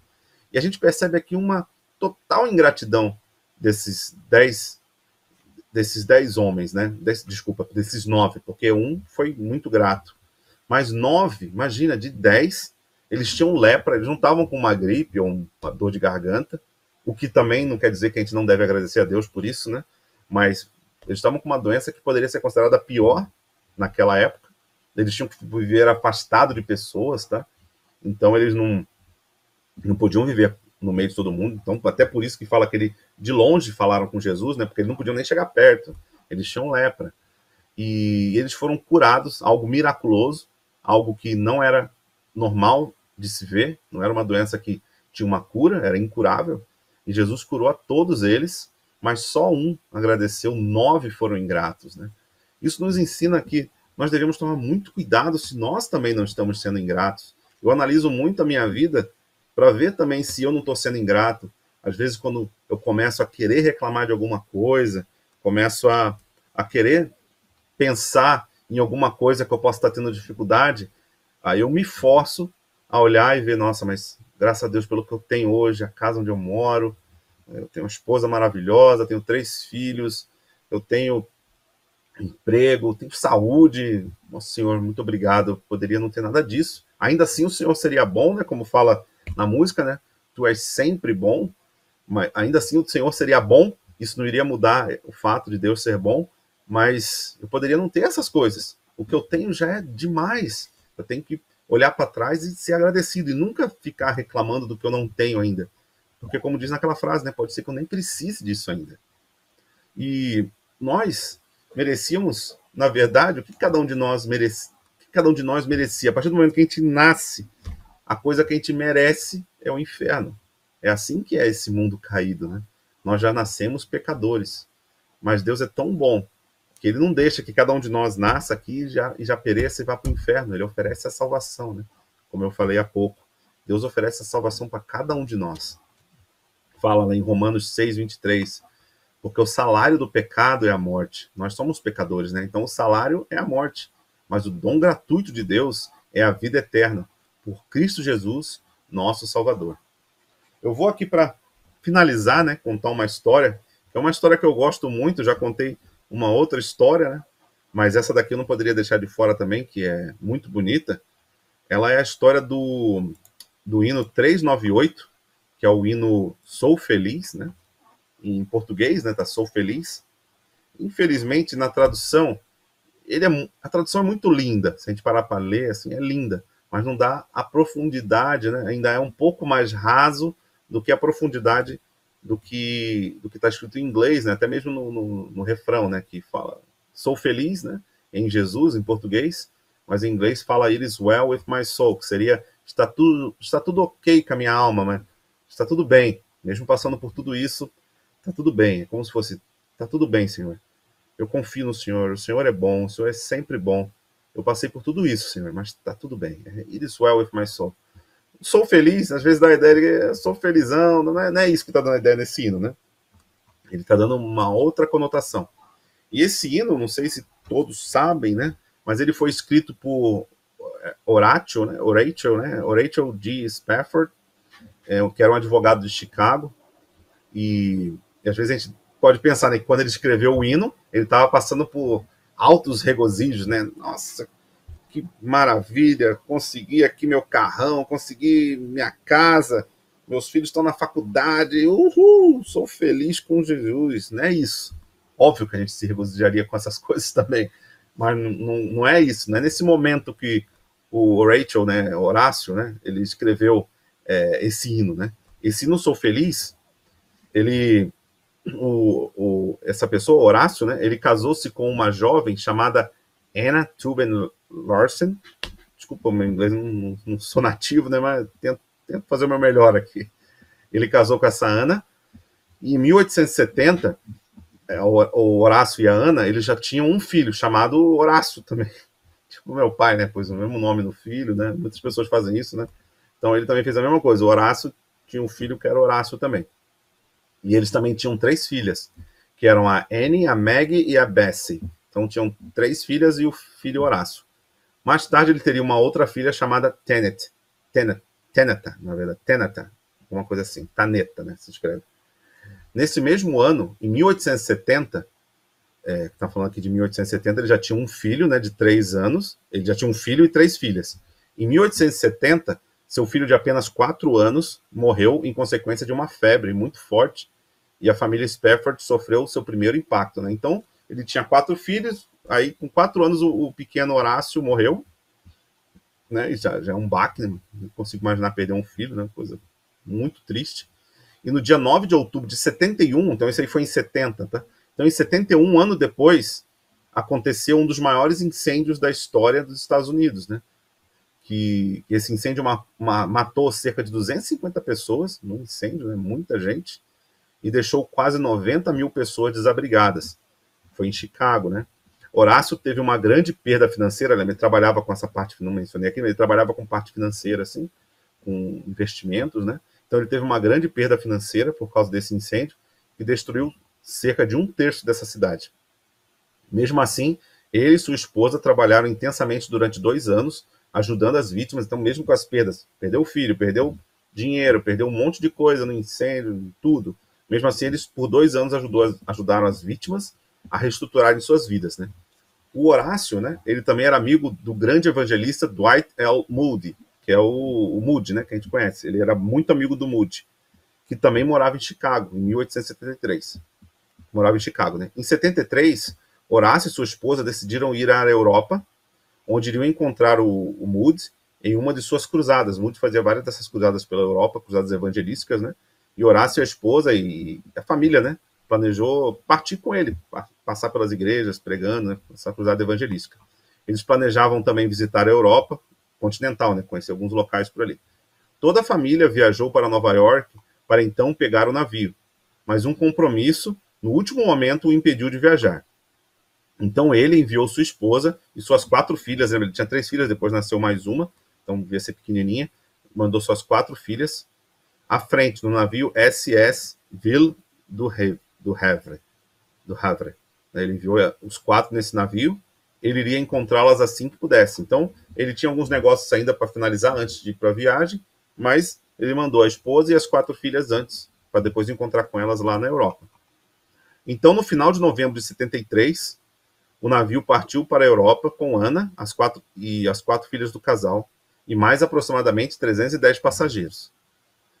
E a gente percebe aqui uma total ingratidão desses 10 homens, né? Desses 9, porque um foi muito grato. Mas 9, imagina, de 10, eles tinham lepra, eles não estavam com uma gripe ou uma dor de garganta, o que também não quer dizer que a gente não deve agradecer a Deus por isso, né? Mas eles estavam com uma doença que poderia ser considerada pior naquela época. Eles tinham que viver afastado de pessoas, tá? Então eles não podiam viver no meio de todo mundo. Então, até por isso que fala que ele, de longe falaram com Jesus, né? Porque eles não podiam nem chegar perto. Eles tinham lepra. E eles foram curados, algo miraculoso, algo que não era normal de se ver, não era uma doença que tinha uma cura, era incurável. E Jesus curou a todos eles, mas só um agradeceu, 9 foram ingratos, né? Isso nos ensina que nós devemos tomar muito cuidado se nós também não estamos sendo ingratos. Eu analiso muito a minha vida para ver também se eu não estou sendo ingrato. Às vezes, quando eu começo a querer reclamar de alguma coisa, começo a querer pensar em alguma coisa que eu possa estar tendo dificuldade, aí eu me forço a olhar e ver, nossa, mas graças a Deus pelo que eu tenho hoje, a casa onde eu moro, eu tenho uma esposa maravilhosa, tenho 3 filhos, eu tenho emprego, tenho saúde. Nossa Senhor, muito obrigado. Eu poderia não ter nada disso. Ainda assim o Senhor seria bom, né? Como fala na música, né? Tu és sempre bom, mas ainda assim o Senhor seria bom. Isso não iria mudar o fato de Deus ser bom, mas eu poderia não ter essas coisas. O que eu tenho já é demais. Eu tenho que olhar para trás e ser agradecido e nunca ficar reclamando do que eu não tenho ainda. Porque como diz naquela frase, né? Pode ser que eu nem precise disso ainda. E nós merecíamos, na verdade, o que cada um de nós merece, o que cada um de nós merecia. A partir do momento que a gente nasce, a coisa que a gente merece é o inferno. É assim que é esse mundo caído, né? Nós já nascemos pecadores, mas Deus é tão bom que ele não deixa que cada um de nós nasça aqui e já pereça e vá para o inferno. Ele oferece a salvação, né? Como eu falei há pouco. Deus oferece a salvação para cada um de nós. Fala lá em Romanos 6:23, porque o salário do pecado é a morte. Nós somos pecadores, né? Então o salário é a morte, mas o dom gratuito de Deus é a vida eterna, por Cristo Jesus, nosso Salvador. Eu vou aqui para finalizar, né, contar uma história, que é uma história que eu gosto muito, já contei uma outra história, né? Mas essa daqui eu não poderia deixar de fora também, que é muito bonita. Ela é a história do hino 398, que é o hino Sou Feliz, né? Em português, né? Tá Sou Feliz. Infelizmente, na tradução, a tradução é muito linda. Se a gente parar para ler, assim, é linda. Mas não dá a profundidade, né? Ainda é um pouco mais raso do que a profundidade do que está escrito em inglês, né? Até mesmo no refrão, né? Que fala Sou feliz, né? Em Jesus, em português. Mas em inglês fala It is well with my soul, que seria está tudo ok com a minha alma, né? Está tudo bem. Mesmo passando por tudo isso, está tudo bem. É como se fosse, está tudo bem, Senhor. Eu confio no Senhor, o Senhor é bom, o Senhor é sempre bom. Eu passei por tudo isso, Senhor, mas está tudo bem. It is well with my soul. Sou feliz, às vezes dá a ideia de que eu sou felizão, não é isso que está dando a ideia nesse hino, né? Ele está dando uma outra conotação. E esse hino, não sei se todos sabem, né? Mas ele foi escrito por Horatio, né? Horatio G. Spafford, que era um advogado de Chicago. E às vezes a gente pode pensar, né, que quando ele escreveu o hino, ele estava passando por altos regozijos, né? Nossa, que maravilha, consegui aqui meu carrão, consegui minha casa, meus filhos estão na faculdade, uhul, sou feliz com Jesus, não é isso. Óbvio que a gente se regozijaria com essas coisas também, mas não é isso, não é nesse momento que o Horatio, né, Horácio, né, ele escreveu esse hino, né? Esse hino Sou Feliz, ele, essa pessoa, Horácio, né, ele casou-se com uma jovem chamada Anna Tuben Larsen. Desculpa, meu inglês não sou nativo, né, mas tento fazer o meu melhor aqui. Ele casou com essa Ana, e em 1870, o Horácio e a Ana, eles já tinham um filho chamado Horácio também. Tipo meu pai, né, pôs o mesmo nome no filho, né, muitas pessoas fazem isso, né. Então ele também fez a mesma coisa, o Horácio tinha um filho que era Horácio também. E eles também tinham 3 filhas, que eram a Annie, a Maggie e a Bessie. Então tinham 3 filhas e o filho Horácio. Mais tarde ele teria uma outra filha chamada Teneta, na verdade, Teneta, alguma coisa assim, Taneta, né, se escreve. Nesse mesmo ano, em 1870, tá falando aqui de 1870, ele já tinha um filho, né, de 3 anos, ele já tinha um filho e 3 filhas. Em 1870, seu filho de apenas 4 anos morreu em consequência de uma febre muito forte, e a família Spafford sofreu o seu primeiro impacto, né? Então, ele tinha 4 filhos, aí com 4 anos o pequeno Horácio morreu, né? E já é um baque, né? Não consigo imaginar perder um filho, né? Coisa muito triste. E no dia 9 de outubro de 71, então isso aí foi em 70, tá? Então em 71, um ano depois, aconteceu um dos maiores incêndios da história dos Estados Unidos, né? Que esse incêndio matou cerca de 250 pessoas num incêndio, né? Muita gente, e deixou quase 90 mil pessoas desabrigadas. Foi em Chicago, né? Horácio teve uma grande perda financeira, ele trabalhava com essa parte, não mencionei aqui, mas ele trabalhava com parte financeira, assim, com investimentos, né? Então ele teve uma grande perda financeira por causa desse incêndio, que destruiu cerca de 1/3 dessa cidade. Mesmo assim, ele e sua esposa trabalharam intensamente durante 2 anos, ajudando as vítimas, então mesmo com as perdas, perdeu o filho, perdeu dinheiro, perdeu um monte de coisa no incêndio, tudo. Mesmo assim, eles por 2 anos ajudaram as vítimas a reestruturarem suas vidas, né? O Horácio, né, ele também era amigo do grande evangelista Dwight L. Moody, que é o Moody, né, que a gente conhece. Ele era muito amigo do Moody, que também morava em Chicago, em 1873. Morava em Chicago, né? Em 73, Horácio e sua esposa decidiram ir à Europa, onde iriam encontrar o Moody em uma de suas cruzadas. Moody fazia várias dessas cruzadas pela Europa, cruzadas evangelísticas, né? E Horácio e a esposa e a família, né, planejou partir com ele, passar pelas igrejas, pregando, né, essa cruzada evangelística. Eles planejavam também visitar a Europa continental, né, conhecer alguns locais por ali. Toda a família viajou para Nova York para então pegar o navio, mas um compromisso, no último momento, o impediu de viajar. Então ele enviou sua esposa e suas 4 filhas, ele tinha 3 filhas, depois nasceu mais uma, então devia ser pequenininha, mandou suas 4 filhas à frente no navio SS Ville du Havre. Ele enviou os 4 nesse navio, ele iria encontrá-las assim que pudesse. Então ele tinha alguns negócios ainda para finalizar antes de ir para a viagem, mas ele mandou a esposa e as 4 filhas antes, para depois encontrar com elas lá na Europa. Então, no final de novembro de 73, o navio partiu para a Europa com Ana as 4 filhas do casal e mais aproximadamente 310 passageiros.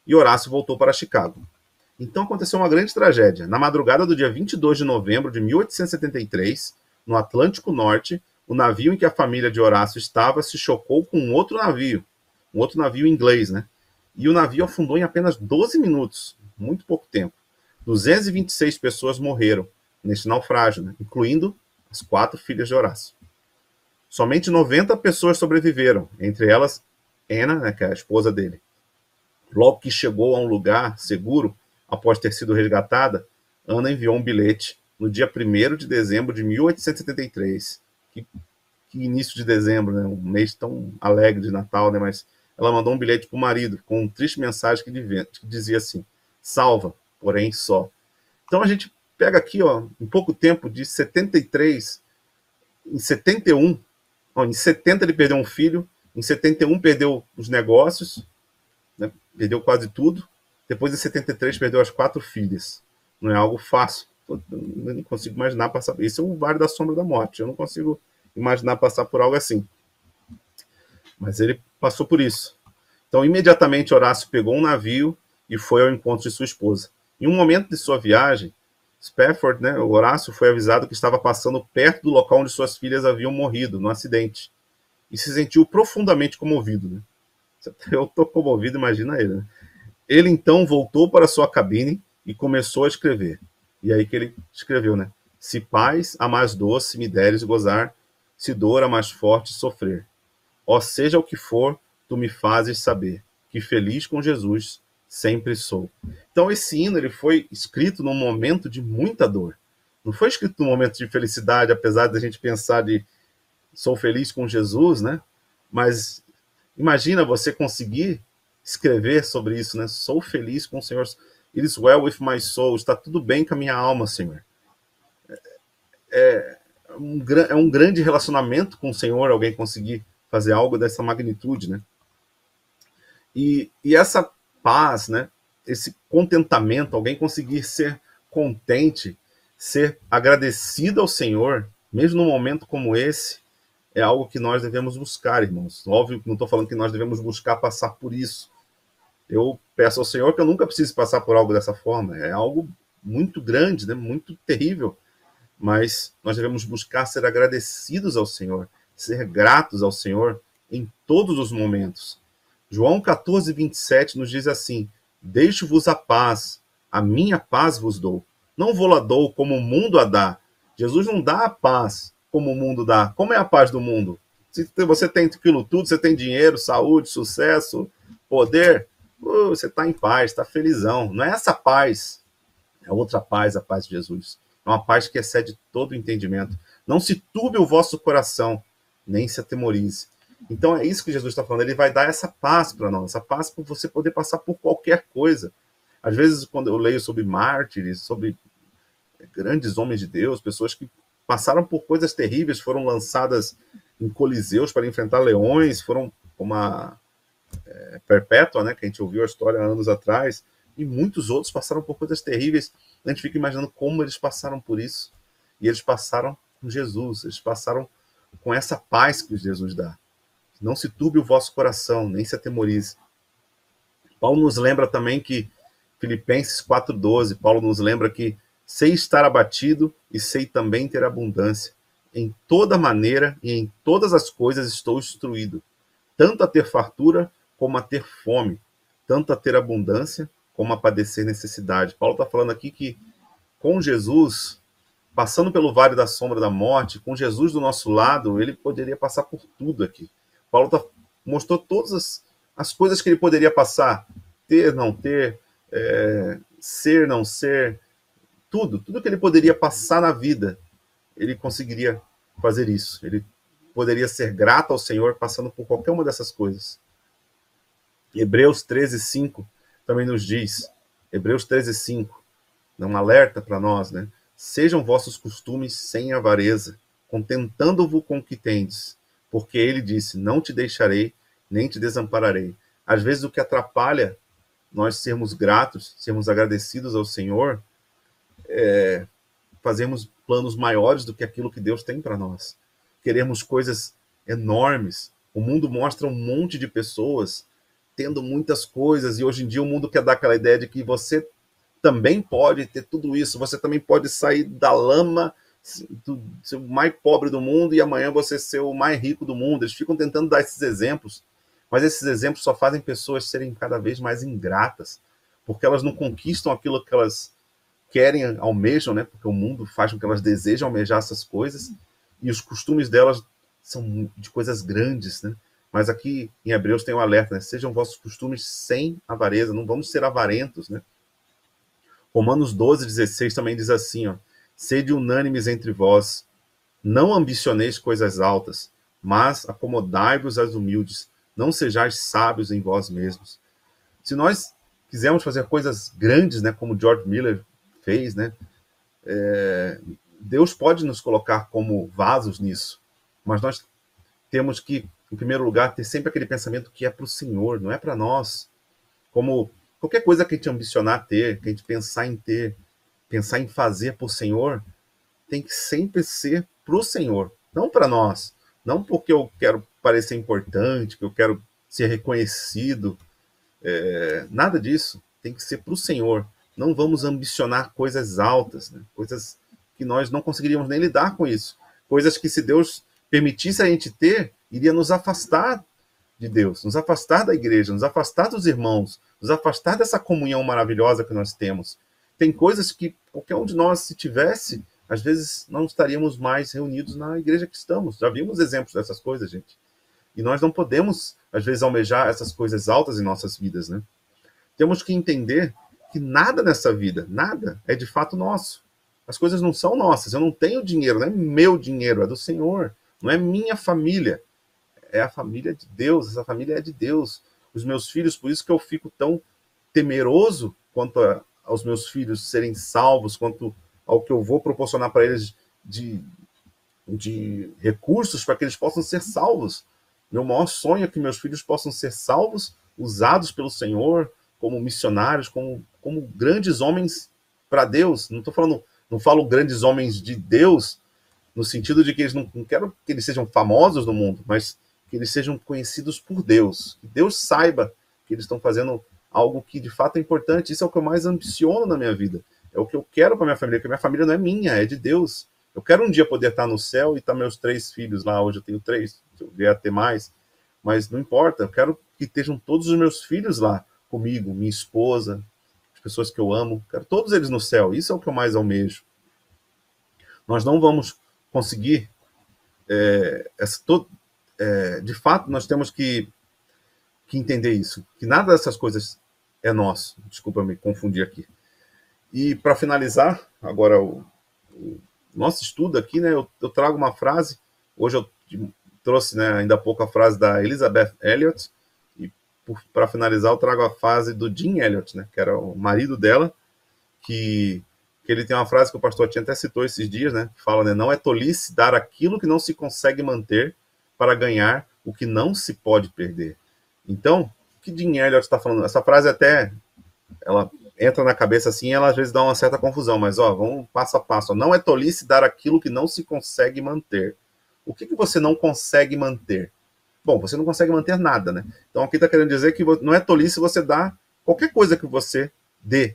E Horácio voltou para Chicago. Então aconteceu uma grande tragédia. Na madrugada do dia 22 de novembro de 1873, no Atlântico Norte, o navio em que a família de Horácio estava se chocou com um outro navio inglês, né? E o navio afundou em apenas 12 minutos, muito pouco tempo. 226 pessoas morreram neste naufrágio, né? Incluindo as 4 filhas de Horácio. Somente 90 pessoas sobreviveram, entre elas Anna, né, que é a esposa dele. Logo que chegou a um lugar seguro, após ter sido resgatada, Ana enviou um bilhete no dia 1º de dezembro de 1873. Que início de dezembro, né? Um mês tão alegre de Natal, né? Mas ela mandou um bilhete para o marido, com uma triste mensagem que dizia assim: salva, porém só. Então a gente pega aqui, ó, em pouco tempo, de 73, em 71, ó, em 70 ele perdeu um filho, em 71 perdeu os negócios, né? Perdeu quase tudo. Depois, em 73, perdeu as 4 filhas. Não é algo fácil. Eu não consigo imaginar passar. Isso é um vale da sombra da morte. Eu não consigo imaginar passar por algo assim. Mas ele passou por isso. Então, imediatamente, Horácio pegou um navio e foi ao encontro de sua esposa. Em um momento de sua viagem, Spafford, né, o Horácio, foi avisado que estava passando perto do local onde suas filhas haviam morrido, no acidente. E se sentiu profundamente comovido. Né? Eu estou comovido, imagina ele. Né? Ele então voltou para sua cabine e começou a escrever. E aí que ele escreveu, né? Se paz a mais doce me deres gozar, se dor a mais forte sofrer. Ó seja o que for, tu me fazes saber, que feliz com Jesus sempre sou. Então esse hino ele foi escrito num momento de muita dor. Não foi escrito num momento de felicidade, apesar da gente pensar de sou feliz com Jesus, né? Mas imagina você conseguir escrever sobre isso, né? Sou feliz com o Senhor. It is well with my soul. Está tudo bem com a minha alma, Senhor. É um grande relacionamento com o Senhor, alguém conseguir fazer algo dessa magnitude, né? E essa paz, né? Esse contentamento, alguém conseguir ser contente, ser agradecido ao Senhor, mesmo num momento como esse, é algo que nós devemos buscar, irmãos. Óbvio que não estou falando que nós devemos buscar passar por isso. Eu peço ao Senhor que eu nunca precise passar por algo dessa forma. É algo muito grande, né? Muito terrível. Mas nós devemos buscar ser agradecidos ao Senhor, ser gratos ao Senhor em todos os momentos. João 14, 27 nos diz assim: deixo-vos a paz, a minha paz vos dou. Não vou-la dou como o mundo a dá. Jesus não dá a paz como o mundo dá. Como é a paz do mundo? Se você tem aquilo tudo, você tem dinheiro, saúde, sucesso, poder, você está em paz, está felizão. Não é essa paz, é outra paz, a paz de Jesus. É uma paz que excede todo o entendimento. Não se turbe o vosso coração, nem se atemorize. Então é isso que Jesus está falando. Ele vai dar essa paz para nós, essa paz para você poder passar por qualquer coisa. Às vezes, quando eu leio sobre mártires, sobre grandes homens de Deus, pessoas que passaram por coisas terríveis, foram lançadas em coliseus para enfrentar leões, foram uma Perpétua, né, que a gente ouviu a história há anos atrás, e muitos outros passaram por coisas terríveis. A gente fica imaginando como eles passaram por isso. E eles passaram com Jesus, eles passaram com essa paz que Jesus dá. Não se turbe o vosso coração, nem se atemorize. Paulo nos lembra também que, Filipenses 4,12, Paulo nos lembra que sei estar abatido e sei também ter abundância. Em toda maneira e em todas as coisas estou instruído, tanto a ter fartura como a ter fome, tanto a ter abundância como a padecer necessidade. Paulo está falando aqui que com Jesus, passando pelo vale da sombra da morte, com Jesus do nosso lado, ele poderia passar por tudo aqui. Paulo mostrou todas as coisas que ele poderia passar, ter, não ter, ser, não ser, tudo que ele poderia passar na vida, ele conseguiria fazer isso. Ele poderia ser grato ao Senhor passando por qualquer uma dessas coisas. Hebreus 13:5 também nos diz, Hebreus 13:5, dá um alerta para nós, né? Sejam vossos costumes sem avareza, contentando-vos com o que tendes, porque ele disse, não te deixarei, nem te desampararei. Às vezes o que atrapalha nós sermos gratos, sermos agradecidos ao Senhor, fazermos planos maiores do que aquilo que Deus tem para nós. Queremos coisas enormes. O mundo mostra um monte de pessoas tendo muitas coisas, e hoje em dia o mundo quer dar aquela ideia de que você também pode ter tudo isso, você também pode sair da lama, ser o mais pobre do mundo, e amanhã você ser o mais rico do mundo. Eles ficam tentando dar esses exemplos, mas esses exemplos só fazem pessoas serem cada vez mais ingratas, porque elas não conquistam aquilo que elas querem, almejam, né? Porque o mundo faz com que elas desejam almejar essas coisas, e os costumes delas são de coisas grandes, né? Mas aqui em Hebreus tem um alerta, né? Sejam vossos costumes sem avareza, não vamos ser avarentos, né? Romanos 12:16 também diz assim, ó, sede unânimes entre vós, não ambicioneis coisas altas, mas acomodai-vos às humildes, não sejais sábios em vós mesmos. Se nós quisermos fazer coisas grandes, né, como George Miller fez, né, Deus pode nos colocar como vasos nisso, mas nós temos que, em primeiro lugar, ter sempre aquele pensamento que é para o Senhor, não é para nós. Como qualquer coisa que a gente ambicionar ter, que a gente pensar em ter, pensar em fazer para o Senhor, tem que sempre ser para o Senhor, não para nós. Não porque eu quero parecer importante, que eu quero ser reconhecido, nada disso. Tem que ser para o Senhor. Não vamos ambicionar coisas altas, né? Coisas que nós não conseguiríamos nem lidar com isso. Coisas que, se Deus permitisse a gente ter, iria nos afastar de Deus, nos afastar da igreja, nos afastar dos irmãos, nos afastar dessa comunhão maravilhosa que nós temos. Tem coisas que qualquer um de nós, se tivesse, às vezes não estaríamos mais reunidos na igreja que estamos. Já vimos exemplos dessas coisas, gente. E nós não podemos, às vezes, almejar essas coisas altas em nossas vidas, né? Temos que entender que nada nessa vida, nada, é de fato nosso. As coisas não são nossas. Eu não tenho dinheiro, não é meu dinheiro, é do Senhor. Não é minha família, é a família de Deus. Essa família é de Deus. Os meus filhos, por isso que eu fico tão temeroso quanto aos meus filhos serem salvos, quanto ao que eu vou proporcionar para eles de recursos para que eles possam ser salvos. Meu maior sonho é que meus filhos possam ser salvos, usados pelo Senhor, como missionários, como grandes homens para Deus. Não falo grandes homens de Deus, no sentido de que eles não quero que eles sejam famosos no mundo, mas que eles sejam conhecidos por Deus. Que Deus saiba que eles estão fazendo algo que de fato é importante. Isso é o que eu mais ambiciono na minha vida. É o que eu quero para minha família, porque minha família não é minha, é de Deus. Eu quero um dia poder estar no céu e estar meus 3 filhos lá. Hoje eu tenho 3, se eu vier a ter mais. Mas não importa, eu quero que estejam todos os meus filhos lá comigo, minha esposa, as pessoas que eu amo. Quero todos eles no céu. Isso é o que eu mais almejo. Nós não vamos conseguir de fato, nós temos que entender isso, que nada dessas coisas é nosso. Desculpa me confundir aqui. E para finalizar, agora o nosso estudo aqui, né, eu trago uma frase. Hoje eu trouxe, né, ainda há pouco, a frase da Elisabeth Elliot, e para finalizar eu trago a frase do Jim Elliot, né, que era o marido dela, que ele tem uma frase que o pastor Tinha até citou esses dias, né, que fala, né, não é tolice dar aquilo que não se consegue manter para ganhar o que não se pode perder. Então, o que Jim Elliot está falando? Essa frase até, ela entra na cabeça assim, ela às vezes dá uma certa confusão, mas vamos passo a passo. Ó. Não é tolice dar aquilo que não se consegue manter. O que você não consegue manter? Bom, você não consegue manter nada, né? Então aqui está querendo dizer que não é tolice você dar qualquer coisa que você dê.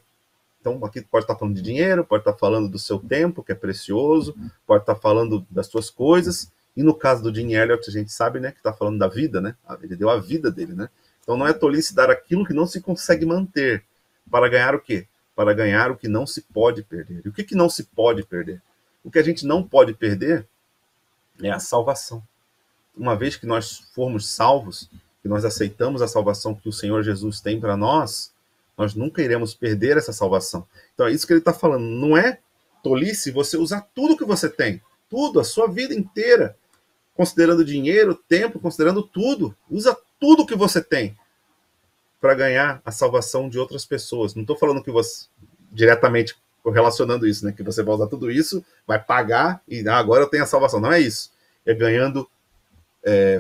Então aqui pode estar falando de dinheiro, pode estar falando do seu tempo, que é precioso, pode estar falando das suas coisas, e no caso do Jim Elliot, a gente sabe, né, que está falando da vida, né? Ele deu a vida dele, né? Então não é tolice dar aquilo que não se consegue manter, para ganhar o quê? para ganhar o que não se pode perder. E o que não se pode perder? O que a gente não pode perder é a salvação. Uma vez que nós formos salvos, que nós aceitamos a salvação que o Senhor Jesus tem para nós, nós nunca iremos perder essa salvação. Então é isso que ele está falando. Não é tolice você usar tudo que você tem, tudo, a sua vida inteira, considerando dinheiro, tempo, considerando tudo. Usa tudo que você tem para ganhar a salvação de outras pessoas. Não estou falando que você, diretamente correlacionando isso, né, que você vai usar tudo isso, vai pagar e agora eu tenho a salvação. Não é isso. É ganhando,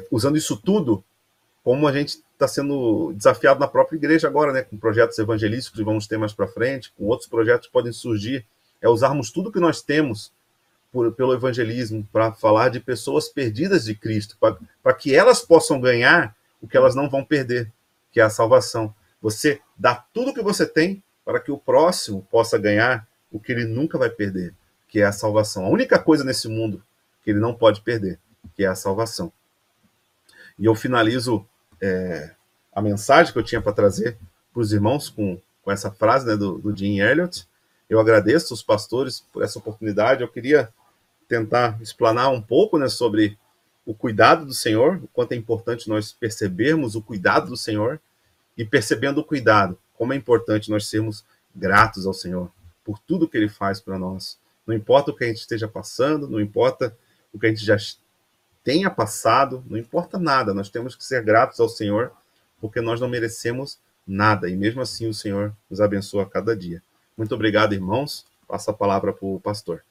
usando isso tudo, como a gente está sendo desafiado na própria igreja agora, né, com projetos evangelísticos que vamos ter mais para frente, com outros projetos que podem surgir, é usarmos tudo que nós temos pelo evangelismo para falar de pessoas perdidas de Cristo, para que elas possam ganhar o que elas não vão perder, que é a salvação. Você dá tudo que você tem para que o próximo possa ganhar o que ele nunca vai perder, que é a salvação. A única coisa nesse mundo que ele não pode perder, que é a salvação. E eu finalizo a mensagem que eu tinha para trazer para os irmãos com essa frase, né, do Jim Elliot. Eu agradeço os pastores por essa oportunidade. Eu queria tentar explanar um pouco, né, sobre o cuidado do Senhor, o quanto é importante nós percebermos o cuidado do Senhor e, percebendo o cuidado, como é importante nós sermos gratos ao Senhor por tudo que Ele faz para nós. Não importa o que a gente esteja passando, não importa o que a gente já tenha passado, não importa nada, nós temos que ser gratos ao Senhor, porque nós não merecemos nada, e mesmo assim o Senhor nos abençoa a cada dia. Muito obrigado, irmãos. Passo a palavra para o pastor.